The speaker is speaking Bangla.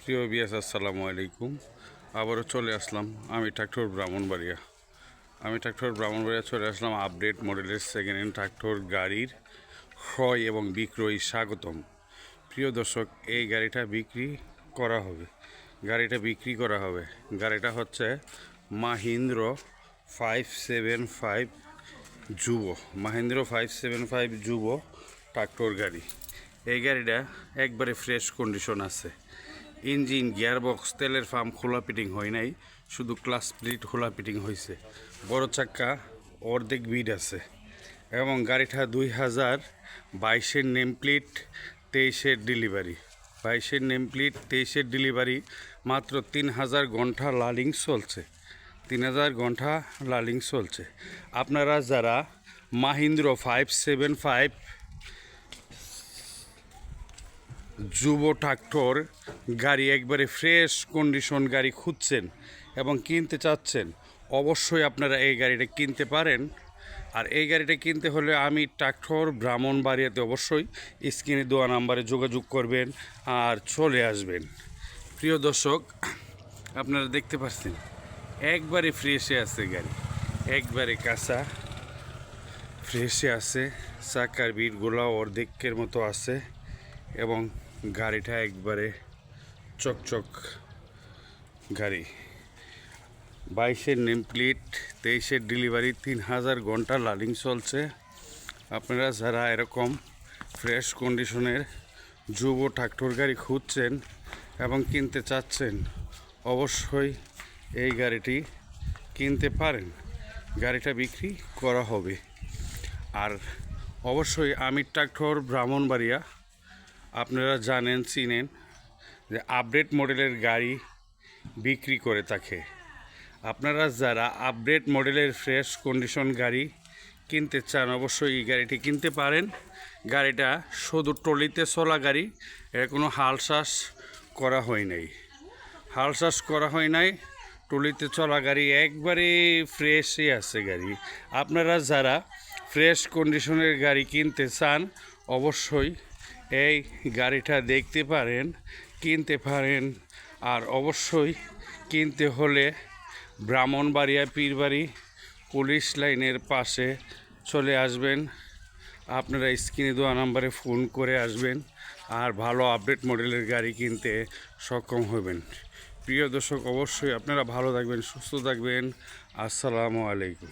প্রিয় বিয়াস, আসসালামু আলাইকুম। আবারও চলে আসলাম আমি ট্রাক্টর ব্রাহ্মণবাড়িয়া। চলে আসলাম আপডেট মডেলের সেকেন্ড হ্যান্ড ট্রাক্টর গাড়ির ক্রয় এবং বিক্রয় স্বাগতম। প্রিয় দর্শক, এই গাড়িটা বিক্রি করা হবে। গাড়িটা হচ্ছে মাহিন্দ্র 575 যুব ট্রাক্টর গাড়ি। এই গাড়িটা একবারে ফ্রেশ কন্ডিশন আছে। ইঞ্জিন, গিয়ারবক্স, তেলের পাম্প খোলা ফিটিং হয় নাই, শুধু ক্লাস প্লেট খোলা ফিটিং হয়েছে। বড় চাক্কা অর্ধেক বিড আছে এবং গাড়িটা 2022-এর নেম প্লেট, 23-এর ডেলিভারি। মাত্র 3000 ঘন্টা লার্নিং চলছে। আপনারা যারা মাহিন্দ্র 575 যুব ট্রাক্টর গাড়ি, একবারে ফ্রেশ কন্ডিশন গাড়ি খুঁজছেন এবং কিনতে চাচ্ছেন, অবশ্যই আপনারা এই গাড়িটা কিনতে পারেন। আর এই গাড়িটা কিনতে হলে আমি ট্রাক্টর ব্রাহ্মণবাড়িয়াতে অবশ্যই স্ক্রিনে দেওয়া নাম্বারে যোগাযোগ করবেন আর চলে আসবেন। প্রিয় দর্শক, আপনারা দেখতে পাচ্ছেন একবারে ফ্রেশে আছে গাড়ি, একবারে কাঁচা ফ্রেশে আছে। চাকার বিটগুলো অর্ধেকের মতো আছে এবং গাড়িটা একবারে চকচক গাড়ি। 22-এর নেম প্লেট, 23-এর ডেলিভারি, 3000 ঘন্টা লার্নিং চলছে। আপনারা যারা এরকম ফ্রেশ কন্ডিশনের যুব ট্রাক্টর গাড়ি খুঁজছেন এবং কিনতে চাচ্ছেন, অবশ্যই এই গাড়িটি কিনতে পারেন। গাড়িটা বিক্রি করা হবে। আর অবশ্যই আমি ট্রাক্টর ব্রাহ্মণবাড়িয়া, আপনারা জানেন, চিনেন যে আপডেট মডেলের গাড়ি বিক্রি করে থাকে। আপনারা যারা আপডেট মডেলের ফ্রেশ কন্ডিশন গাড়ি কিনতে চান, অবশ্যই এই গাড়িটি কিনতে পারেন। গাড়িটা শুধু ট্রলিতে চলা গাড়ি, এর কোনো হালশ্বাস করা হয় নাই। ট্রলিতে চলা গাড়ি, একবারে ফ্রেশই আছে গাড়ি। আপনারা যারা ফ্রেশ কন্ডিশনের গাড়ি কিনতে চান, অবশ্যই এই গাড়িটা দেখতে পারেন, কিনতে পারেন। আর অবশ্যই কিনতে হলে ব্রাহ্মণবাড়িয়া পীরবাড়ি পুলিশ লাইনের পাশে চলে আসবেন। আপনারা স্ক্রিনে দেওয়া নাম্বারে ফোন করে আসবেন আর ভালো আপডেট মডেলের গাড়ি কিনতে সক্ষম হবেন। প্রিয় দর্শক, অবশ্যই আপনারা ভালো থাকবেন, সুস্থ থাকবেন। আসসালামু আলাইকুম।